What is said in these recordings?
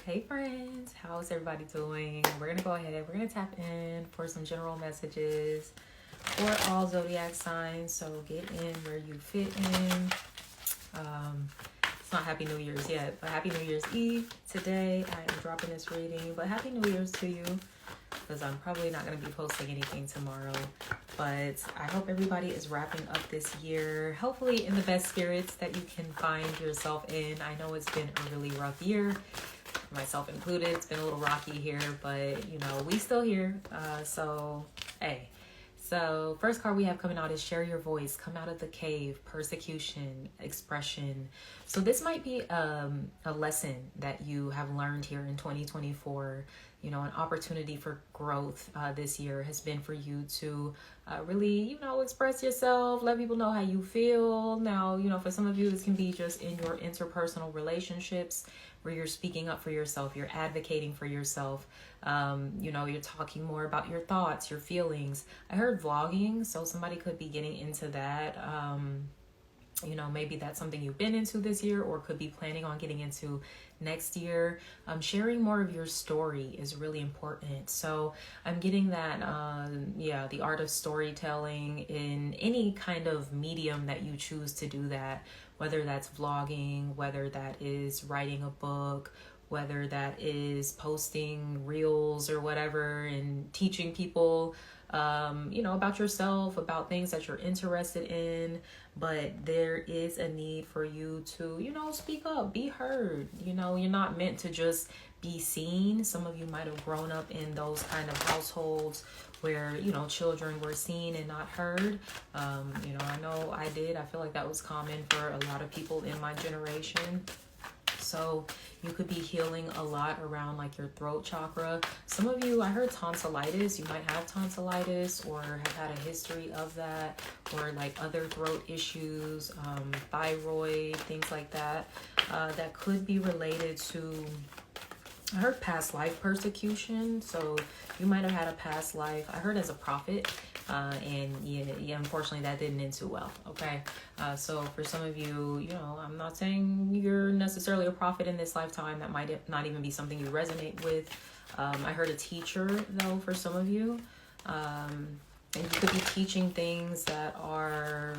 Hey friends, how's everybody doing? We're gonna go ahead, we're gonna tap in for some general messages for all zodiac signs. So get in where you fit in. It's not Happy New Year's yet, but Happy New Year's Eve. Today I am dropping this reading, but Happy New Year's to you, because I'm probably not going to be posting anything tomorrow. But I hope everybody is wrapping up this year, hopefully in the best spirits that you can find yourself in. I know it's been a really rough year, myself included. It's been a little rocky here, but you know, we still here. So, hey. So, first card we have coming out is Share Your Voice. Come out of the cave. Persecution. Expression. So this might be a lesson that you have learned here in 2024. You know, an opportunity for growth this year has been for you to really, you know, express yourself, let people know how you feel. Now, you know, for some of you, this can be just in your interpersonal relationships where you're speaking up for yourself, you're advocating for yourself. You know, you're talking more about your thoughts, your feelings. I heard vlogging, so somebody could be getting into that. You know, maybe that's something you've been into this year or could be planning on getting into next year. Sharing more of your story is really important. So I'm getting that, the art of storytelling in any kind of medium that you choose to do that, whether that's vlogging, whether that is writing a book, whether that is posting reels or whatever and teaching people, you know, about yourself, about things that you're interested in. But there is a need for you to, you know, speak up, be heard. You know, you're not meant to just be seen. Some of you might have grown up in those kind of households where, you know, children were seen and not heard. You know I did. I feel like that was common for a lot of people in my generation. So you could be healing a lot around like your throat chakra. Some of you, I heard tonsillitis. You might have tonsillitis or have had a history of that, or like other throat issues, thyroid, things like that, that could be related to, I heard past life persecution. So you might have had a past life, I heard, as a prophet. And yeah, unfortunately that didn't end too well. Okay. So for some of you, you know, I'm not saying you're necessarily a prophet in this lifetime. That might not even be something you resonate with. I heard a teacher though, for some of you. And you could be teaching things that are,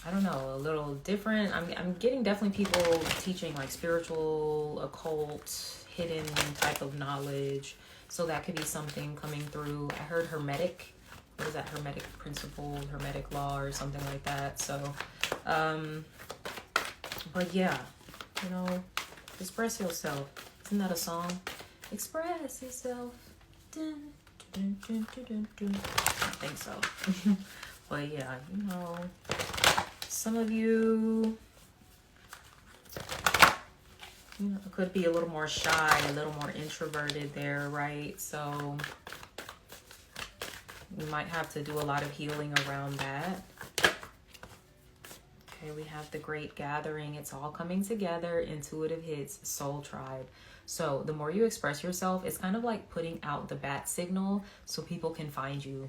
I don't know, a little different. I'm getting definitely people teaching like spiritual, occult, hidden type of knowledge. So that could be something coming through. I heard hermetic. What is that? Hermetic principle, hermetic law, or something like that. So, but yeah, you know, express yourself. Isn't that a song? Express yourself. Dun, dun, dun, dun, dun, dun. I think so. But yeah, you know, some of you, you know, could be a little more shy, a little more introverted there, right? So you might have to do a lot of healing around that. Okay, we have the Great Gathering. It's all coming together. Intuitive hits, Soul Tribe. So the more you express yourself, it's kind of like putting out the bat signal so people can find you.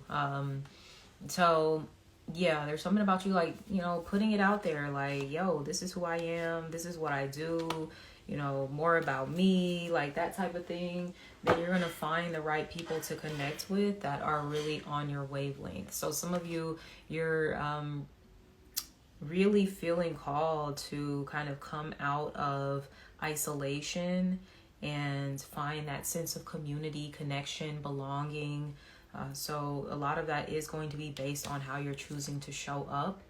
So yeah, there's something about you, like, you know, putting it out there, like, yo, this is who I am, this is what I do, you know, more about me, like that type of thing. Then you're going to find the right people to connect with that are really on your wavelength. So some of you, you're really feeling called to kind of come out of isolation and find that sense of community, connection, belonging. So a lot of that is going to be based on how you're choosing to show up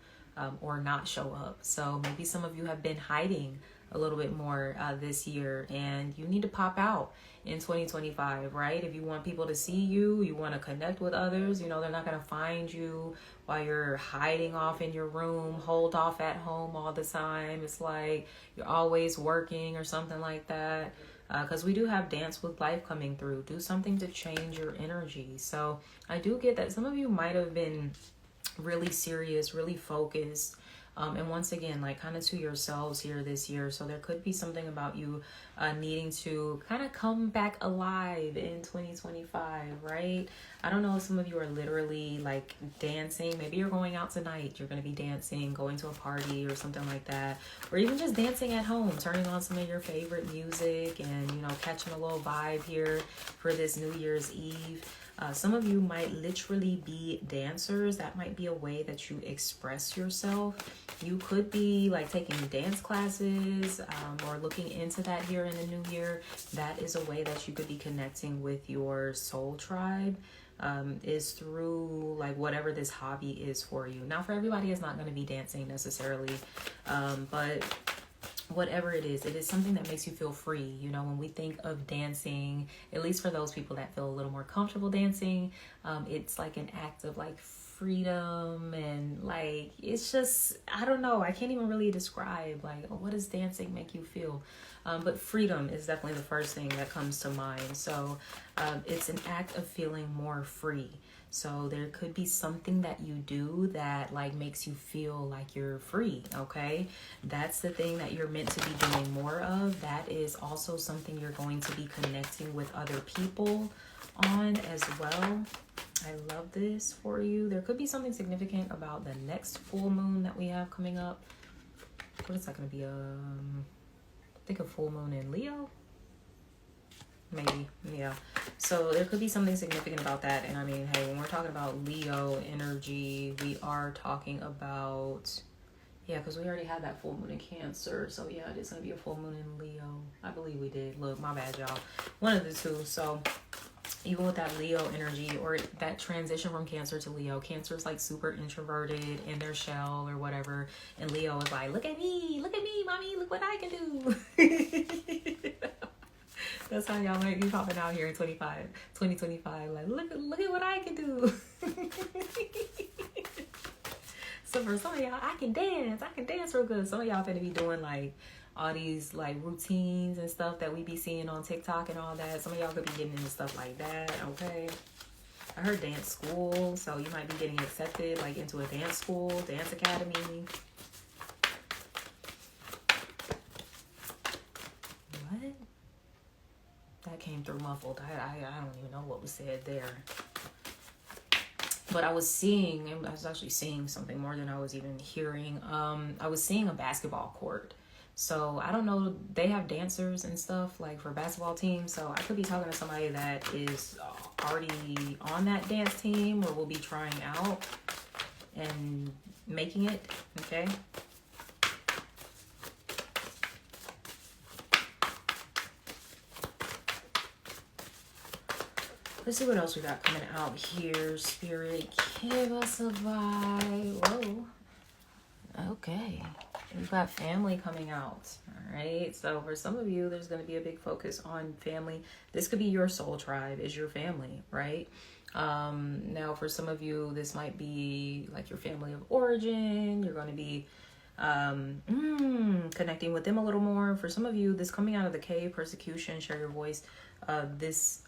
or not show up. So maybe some of you have been hiding a little bit more this year, and you need to pop out in 2025, right? If you want people to see you, you want to connect with others, you know, they're not going to find you while you're hiding off in your room, holed off at home all the time. It's like you're always working or something like that. Because we do have Dance with Life coming through. Do something to change your energy. So I do get that some of you might have been really serious, really focused And once again, like kind of to yourselves here this year. So there could be something about you needing to kind of come back alive in 2025, right? I don't know if some of you are literally like dancing. Maybe you're going out tonight. You're going to be dancing, going to a party or something like that. Or even just dancing at home, turning on some of your favorite music and, you know, catching a little vibe here for this New Year's Eve. Some of you might literally be dancers. That might be a way that you express yourself. You could be like taking dance classes or looking into that here in the new year. That is a way that you could be connecting with your soul tribe, is through like whatever this hobby is for you. Now, for everybody, it's not going to be dancing necessarily, but whatever it is something that makes you feel free. You know, when we think of dancing, at least for those people that feel a little more comfortable dancing, it's like an act of like freedom, and like it's just, I don't know, I can't even really describe like, what does dancing make you feel? But freedom is definitely the first thing that comes to mind. So it's an act of feeling more free. So there could be something that you do that like makes you feel like you're free, okay? That's the thing that you're meant to be doing more of. That is also something you're going to be connecting with other people on as well. I love this for you. There could be something significant about the next full moon that we have coming up. What is that going to be? I think a full moon in Leo. Maybe, yeah. So there could be something significant about that. And I mean, hey, when we're talking about Leo energy, we are talking about, yeah, because we already had that full moon in Cancer. So yeah, it is going to be a full moon in Leo. I believe we did. Look, my bad, y'all. One of the two. So even with that Leo energy or that transition from Cancer to Leo, Cancer is like super introverted in their shell or whatever. And Leo is like, look at me, mommy, look what I can do. That's how y'all might be popping out here in 2025. Like, look at what I can do. So for some of y'all, I can dance real good. Some of y'all finna be doing like all these like routines and stuff that we be seeing on TikTok and all that. Some of y'all could be getting into stuff like that, okay? I heard dance school, so you might be getting accepted like into a dance school, dance academy. What? That came through muffled. I don't even know what was said there. But I was actually seeing something more than I was even hearing. I was seeing a basketball court. So I don't know, they have dancers and stuff like for basketball teams. So I could be talking to somebody that is already on that dance team or will be trying out and making it, okay? Let's see what else we got coming out here. Spirit, give us a vibe. Whoa. Okay. We've got family coming out. All right. So for some of you, there's going to be a big focus on family. This could be your soul tribe, is your family, right? Now, for some of you, this might be like your family of origin. You're going to be connecting with them a little more. For some of you, this coming out of the cave, persecution, share your voice, this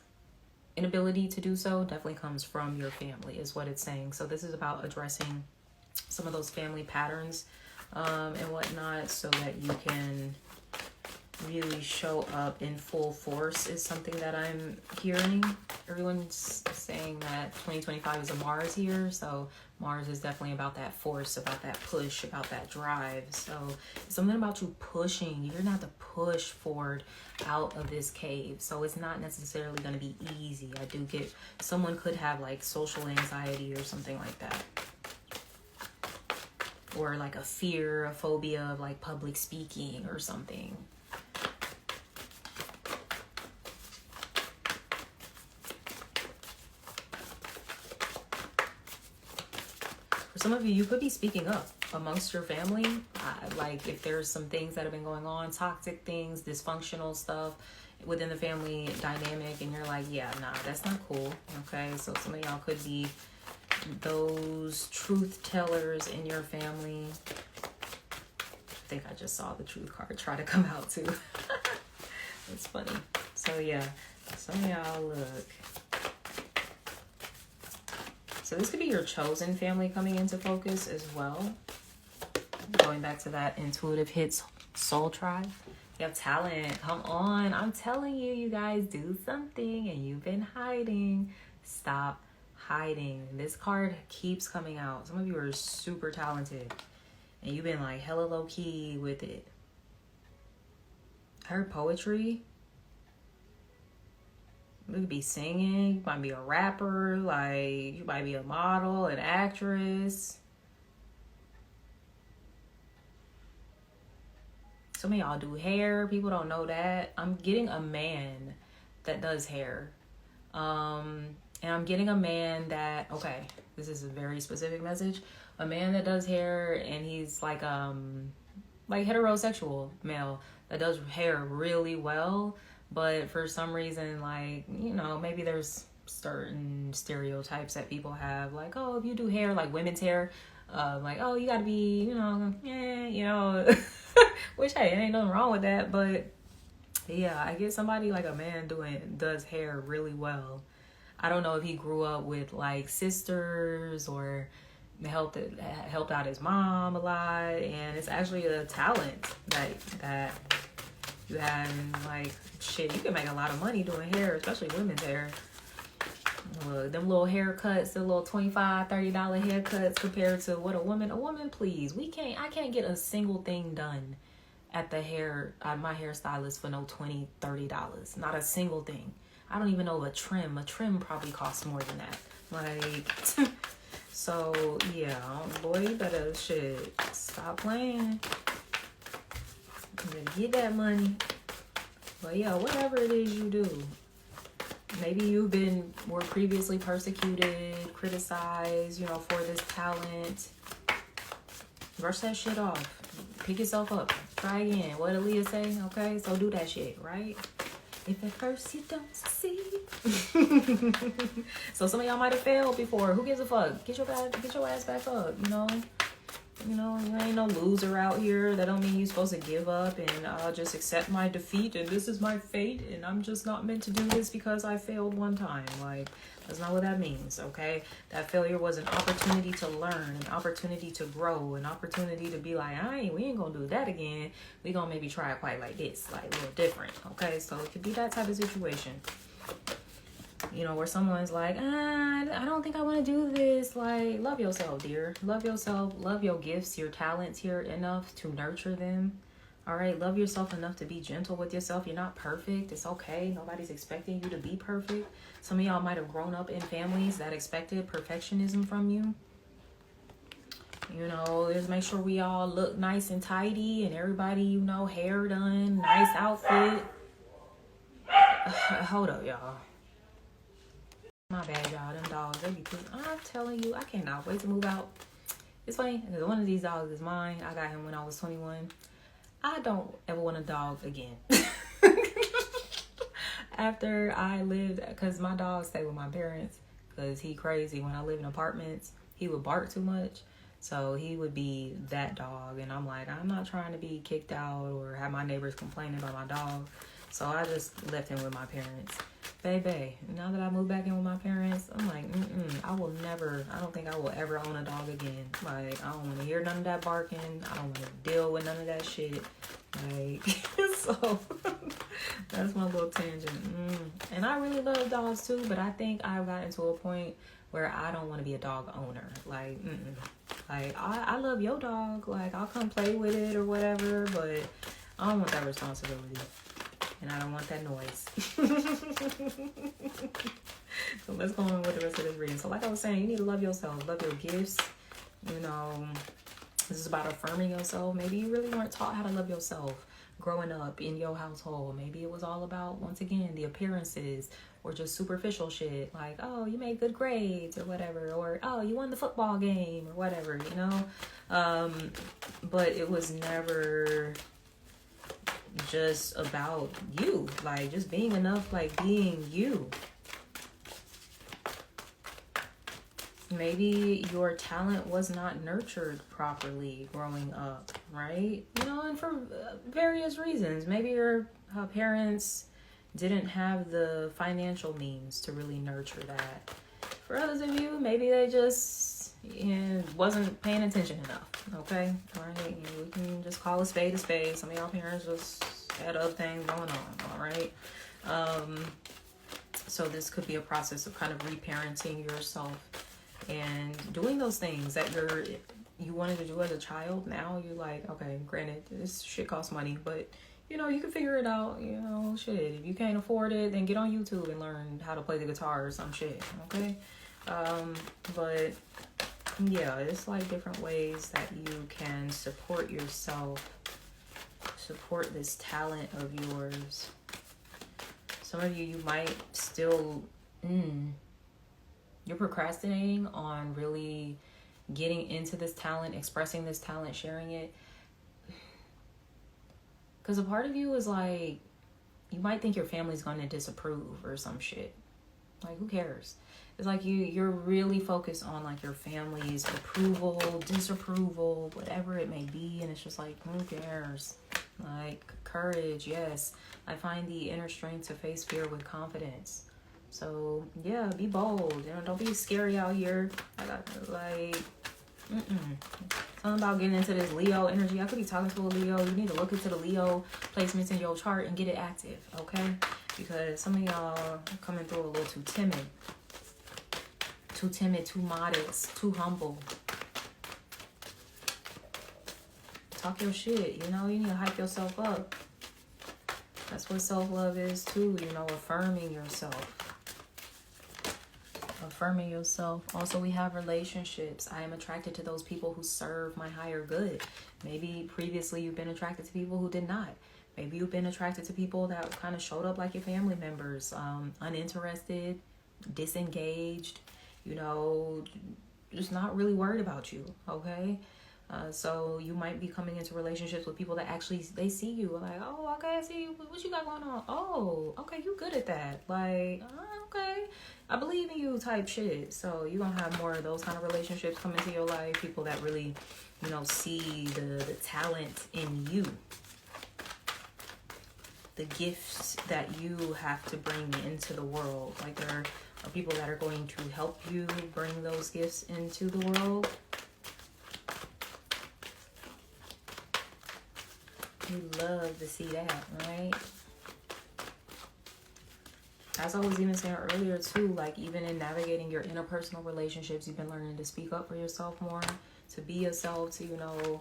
inability to do so definitely comes from your family is what it's saying. So this is about addressing some of those family patterns and whatnot so that you can really show up in full force is something that I'm hearing. Everyone's saying that 2025 is a Mars year, so Mars is definitely about that force, about that push, about that drive. So something about you pushing. You're going to have to push forward out of this cave. So it's not necessarily going to be easy. I do get someone could have like social anxiety or something like that. Or like a fear, a phobia of like public speaking or something. Some of you could be speaking up amongst your family. Like if there's some things that have been going on, toxic things, dysfunctional stuff within the family dynamic, and you're like, yeah, nah, that's not cool. Okay, so some of y'all could be those truth tellers in your family. I think I just saw the truth card try to come out too. It's funny. So yeah, some of y'all look. So this could be your chosen family coming into focus as well. going back to that intuitive hits soul tribe. You have talent. Come on. I'm telling you, you guys do something and you've been hiding. Stop hiding. This card keeps coming out. Some of you are super talented and you've been like hella low key with it. I heard poetry. You could be singing. You might be a rapper. Like, you might be a model, an actress. Some of y'all do hair. People don't know that. I'm getting a man that does hair. And I'm getting a man that, okay, this is a very specific message. A man that does hair and he's like heterosexual male that does hair really well. But for some reason, like, you know, maybe there's certain stereotypes that people have. Like, oh, if you do hair, like women's hair, like, oh, you gotta be, you know, which, hey, ain't nothing wrong with that. But yeah, I get somebody like a man does hair really well. I don't know if he grew up with like sisters or helped out his mom a lot, and it's actually a talent that you have. And like, shit, you can make a lot of money doing hair, especially women's hair. Look, them little haircuts, the little $25, $30 haircuts compared to what a woman, please. I can't get a single thing done at my hairstylist for no $20, $30. Not a single thing. I don't even know a trim probably costs more than that. Like, so yeah, boy, you better stop playing. You better get that money. But yeah, whatever it is you do. Maybe you were previously persecuted, criticized, you know, for this talent. Brush that shit off. Pick yourself up. Try again. What did Aaliyah say? Okay, so do that shit, right? If at first you don't succeed. So some of y'all might have failed before. Who gives a fuck? Get your ass back up, you know? You know, you ain't no loser out here. That don't mean you're supposed to give up and I'll just accept my defeat and this is my fate and I'm just not meant to do this because I failed one time. Like, that's not what that means, okay? That failure was an opportunity to learn, an opportunity to grow, an opportunity to be like, we ain't gonna do that again. We gonna maybe try it quite like this, like a little different, okay? So it could be that type of situation. You know, where someone's like, I don't think I want to do this. Like, love yourself, dear. Love yourself. Love your gifts, your talents here enough to nurture them. All right. Love yourself enough to be gentle with yourself. You're not perfect. It's okay. Nobody's expecting you to be perfect. Some of y'all might have grown up in families that expected perfectionism from you. You know, just make sure we all look nice and tidy and everybody, you know, hair done, nice outfit. Hold up, y'all. My bad, y'all. Them dogs, they be cute. I'm telling you, I cannot wait to move out. It's funny, because one of these dogs is mine. I got him when I was 21. I don't ever want a dog again. After I lived, because my dog stayed with my parents, because he crazy. When I live in apartments, he would bark too much. So he would be that dog. And I'm like, I'm not trying to be kicked out or have my neighbors complaining about my dog. So I just left him with my parents. Baby, now that I moved back in with my parents, I'm like, I don't think I will ever own a dog again. Like, I don't want to hear none of that barking. I don't want to deal with none of that shit. Like, so that's my little tangent. And I really love dogs too, but I think I've gotten to a point where I don't want to be a dog owner. Like, like I love your dog. Like, I'll come play with it or whatever, but I don't want that responsibility. And I don't want that noise. So let's go on with the rest of this reading. So like I was saying, you need to love yourself. Love your gifts. You know, this is about affirming yourself. Maybe you really weren't taught how to love yourself growing up in your household. Maybe it was all about, once again, the appearances or just superficial shit. Like, oh, you made good grades or whatever. Or, oh, you won the football game or whatever, you know. But it was never just about you, like just being enough, like being you. Maybe your talent was not nurtured properly growing up, right? You know, and for various reasons. Maybe your parents didn't have the financial means to really nurture that. For others of you, maybe they just and wasn't paying attention enough. Okay, all right, we can just call a spade a spade. Some of y'all parents just had other things going on. All right, so this could be a process of kind of reparenting yourself and doing those things that you wanted to do as a child. Now you're like, okay, granted, this shit costs money, but you know, you can figure it out. You know, shit, if you can't afford it, then get on YouTube and learn how to play the guitar or some shit. Okay, but yeah, it's like different ways that you can support yourself, support this talent of yours. Some of you might still, you're procrastinating on really getting into this talent, expressing this talent, sharing it. Because a part of you is like, you might think your family's going to disapprove or some shit. Like, who cares? It's like you're really focused on like your family's approval, disapproval, whatever it may be. And it's just like, who cares? Like, courage, yes. I find the inner strength to face fear with confidence. So, yeah, be bold. You know, don't be scary out here. Something about getting into this Leo energy. I could be talking to a Leo. You need to look into the Leo placements in your chart and get it active, okay? Because some of y'all are coming through a little too timid. Too timid, too modest, too humble. Talk your shit, you know? You need to hype yourself up. That's what self-love is too, you know, affirming yourself. Affirming yourself. Also, we have relationships. I am attracted to those people who serve my higher good. Maybe previously you've been attracted to people who did not. Maybe you've been attracted to people that kind of showed up like your family members, uninterested, disengaged, you know, just not really worried about you, okay? So you might be coming into relationships with people that actually, they see you like, oh, okay, I see you. What you got going on? Oh, okay, you good at that. Like, okay, I believe in you type shit. So you're going to have more of those kind of relationships come into your life. People that really, you know, see the talent in you. The gifts that you have to bring into the world. Like, there are people that are going to help you bring those gifts into the world. You love to see that, right? As I was even saying earlier too, like even in navigating your interpersonal relationships, you've been learning to speak up for yourself more, to be yourself, to, you know,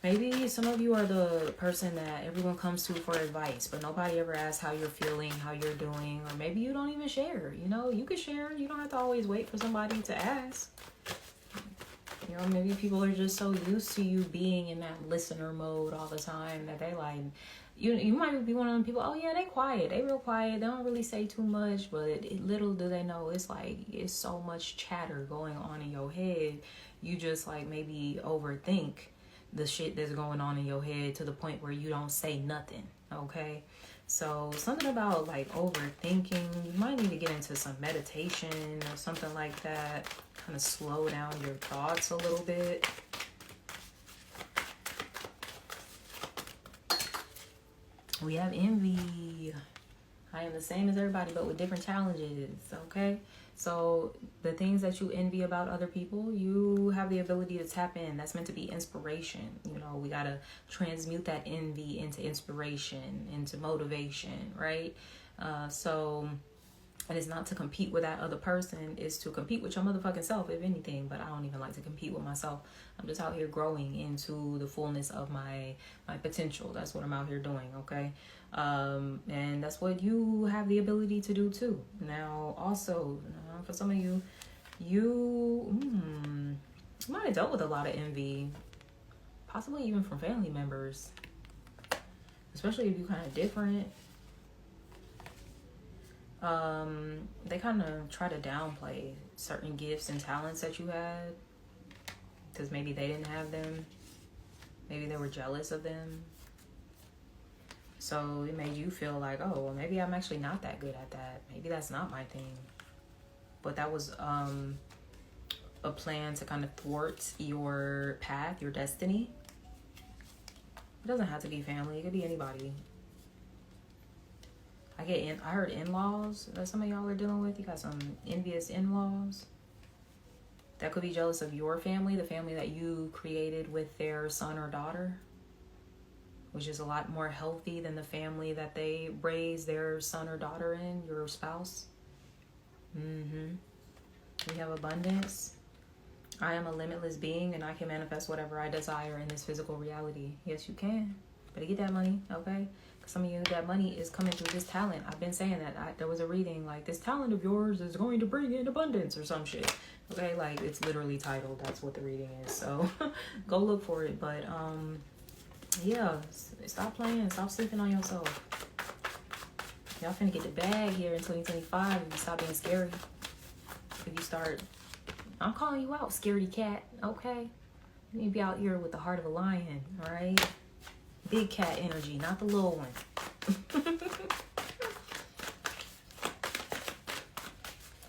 maybe some of you are the person that everyone comes to for advice, but nobody ever asks how you're feeling, how you're doing, or maybe you don't even share. You know, you can share. You don't have to always wait for somebody to ask. You know, maybe people are just so used to you being in that listener mode all the time that they like, you might be one of them people, oh yeah, they quiet. They real quiet. They don't really say too much, but little do they know, it's like, it's so much chatter going on in your head. You just like maybe overthink the shit that's going on in your head to the point where you don't say nothing, okay? So something about like overthinking, you might need to get into some meditation or something like that. Kind of slow down your thoughts a little bit. We have envy. I am the same as everybody, but with different challenges, okay? So the things that you envy about other people, you have the ability to tap in. That's meant to be inspiration. You know, we got to transmute that envy into inspiration, into motivation, right? And it's not to compete with that other person. It's to compete with your motherfucking self, if anything. But I don't even like to compete with myself. I'm just out here growing into the fullness of my potential. That's what I'm out here doing, okay? And that's what you have the ability to do too. Now, also, for some of you, you might have dealt with a lot of envy, possibly even from family members, especially if you're kind of different. They kind of try to downplay certain gifts and talents that you had because maybe they didn't have them. Maybe they were jealous of them. So it made you feel like, oh, well, maybe I'm actually not that good at that. Maybe that's not my thing. But that was a plan to kind of thwart your path, your destiny. It doesn't have to be family. It could be anybody. I heard in-laws that some of y'all are dealing with. You got some envious in-laws that could be jealous of your family, the family that you created with their son or daughter, which is a lot more healthy than the family that they raise their son or daughter in, your spouse. We have abundance. I am a limitless being and I can manifest whatever I desire in this physical reality. Yes, you can. Better get that money, okay? Because some of you, that money is coming through this talent. I've been saying that. There was a reading like, this talent of yours is going to bring in abundance or some shit. Okay, like it's literally titled. That's what the reading is. So go look for it. But yeah, stop playing. Stop sleeping on yourself. Y'all finna get the bag here in 2025 if you stop being scary. If you start, I'm calling you out, scaredy cat, okay? You need to be out here with the heart of a lion, all right? Big cat energy, not the little one.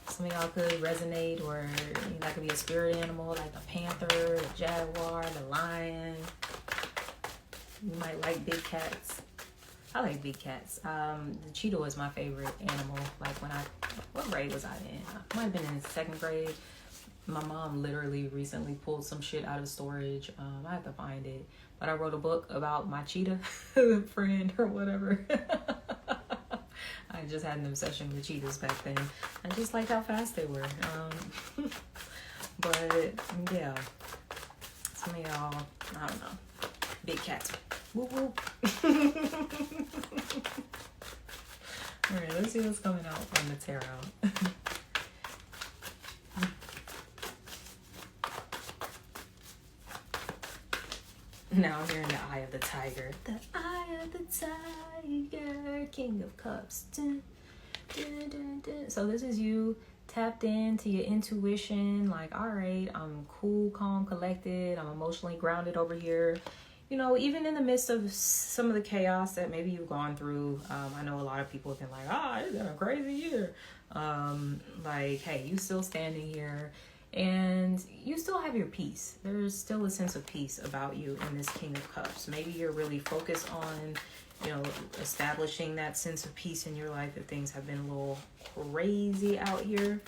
Some of y'all could resonate, or that could be a spirit animal like the panther, the jaguar, the lion. You might like big cats. I like big cats. The cheetah was my favorite animal. Like what grade was I in? I might have been in 2nd grade. My mom literally recently pulled some shit out of storage. I have to find it. But I wrote a book about my cheetah friend or whatever. I just had an obsession with cheetahs back then. I just liked how fast they were. But yeah, some of y'all, I don't know, big cats. Whoop whoop. All right, let's see what's coming out from the tarot. Now I'm hearing the eye of the tiger. The eye of the tiger, King of Cups. Dun, dun, dun, dun. So this is you tapped into your intuition. Like, all right, I'm cool, calm, collected. I'm emotionally grounded over here. You know, even in the midst of some of the chaos that maybe you've gone through, I know a lot of people have been like, it's been a crazy year. Like, hey, you still standing here and you still have your peace. There's still a sense of peace about you in this King of Cups. Maybe you're really focused on, establishing that sense of peace in your life if things have been a little crazy out here.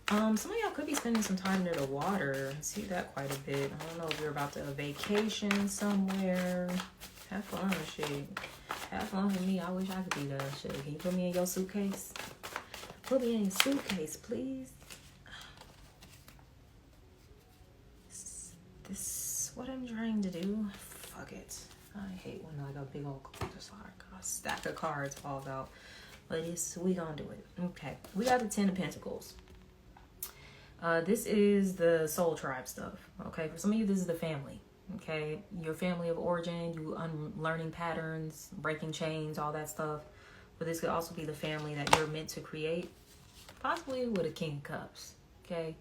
Some of y'all could be spending some time near the water. I see that quite a bit. I don't know if you're about to vacation somewhere. Have fun and shit. Have fun with me. I wish I could be there. Shit. Can you put me in your suitcase? Put me in your suitcase, please. This what I'm trying to do. Fuck it. I hate when like a big old a stack of cards falls out. But we gonna do it. Okay. We got the 10 of Pentacles. This is the soul tribe stuff, okay? For some of you, this is the family, okay? Your family of origin, you unlearning patterns, breaking chains, all that stuff. But this could also be the family that you're meant to create, possibly with a King of Cups, okay?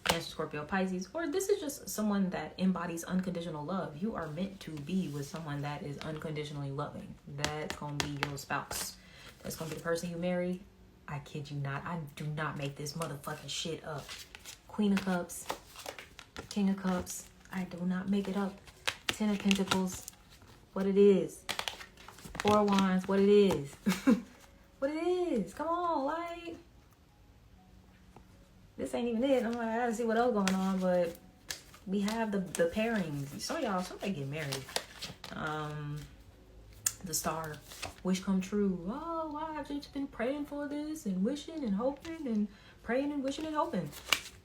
Cancer, Scorpio, Pisces. Or this is just someone that embodies unconditional love. You are meant to be with someone that is unconditionally loving. That's going to be your spouse. That's going to be the person you marry. I kid you not. I do not make this motherfucking shit up. Queen of Cups, King of Cups. I do not make it up. 10 of Pentacles, what it is. 4 of Wands, what it is. What it is. Come on, like. This ain't even it. I'm like, I gotta see what else going on, but we have the pairings. Some of y'all, somebody get married. The Star, wish come true. Oh, wow, I've just been praying for this and wishing and hoping and praying and wishing and hoping.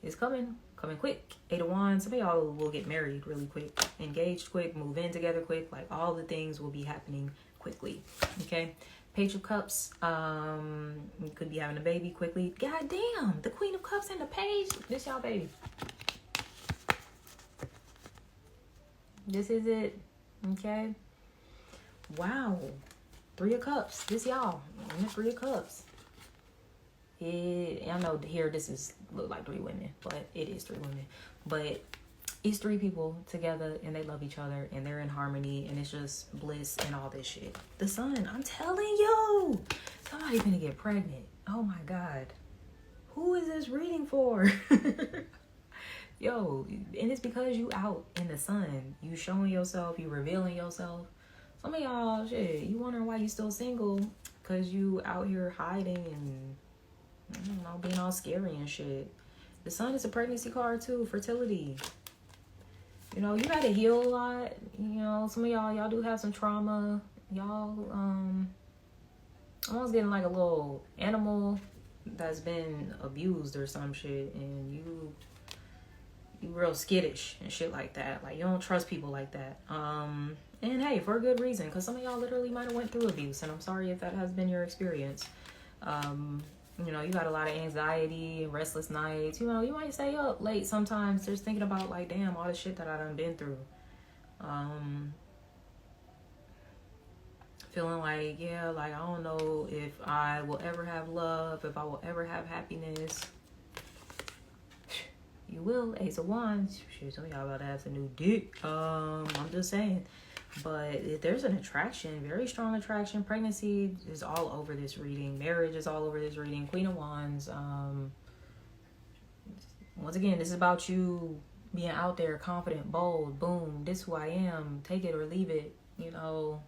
It's coming quick. 8 of Wands. Some of y'all will get married really quick, engaged quick, move in together quick. Like all the things will be happening quickly. Okay. Page of Cups. You could be having a baby quickly. God damn, the Queen of Cups and the Page. This y'all baby. This is it. Okay. Wow. 3 of Cups. This y'all. And the 3 of Cups. I know here this is look like 3 women, but it is 3 women. But it's 3 people together and they love each other and they're in harmony and it's just bliss and all this shit. The Sun, I'm telling you, somebody's gonna get pregnant. Oh my God. Who is this reading for? Yo, and it's because you out in the sun. You showing yourself, you revealing yourself. Some of y'all, shit, you wondering why you still single because you out here hiding and I don't know, being all scary and shit. The Sun is a pregnancy card too, fertility. You know, you got to heal a lot. You know, some of y'all do have some trauma. Y'all, almost getting like a little animal that's been abused or some shit, and you real skittish and shit like that. Like, you don't trust people like that. And hey, for a good reason, because some of y'all literally might have went through abuse, and I'm sorry if that has been your experience. You know, you got a lot of anxiety and restless nights. You know, you might stay up late sometimes just thinking about, like, damn, all the shit that I done been through. Feeling like, yeah, like, I don't know if I will ever have love, if I will ever have happiness. You will. Ace of Wands. Shit, some of y'all about to have some new dick. I'm just saying. But if there's an attraction, very strong attraction. Pregnancy is all over this reading. Marriage is all over this reading. Queen of Wands. Once again, this is about you being out there, confident, bold. Boom. This is who I am. Take it or leave it. You know,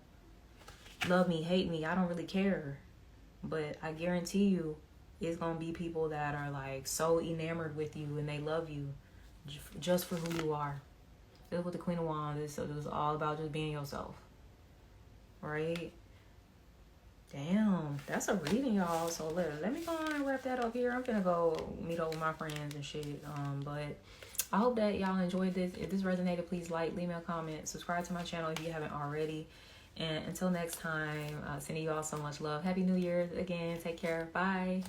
love me, hate me. I don't really care. But I guarantee you, it's going to be people that are like so enamored with you and they love you just for who you are. With the Queen of Wands, so it was all about just being yourself, right? Damn, that's a reading, y'all. So let me go on and wrap that up here. I'm gonna go meet up with my friends and shit. But I hope that y'all enjoyed this. If this resonated, please like, leave me a comment, subscribe to my channel if you haven't already. And until next time, sending you all so much love. Happy New Year again. Take care. Bye.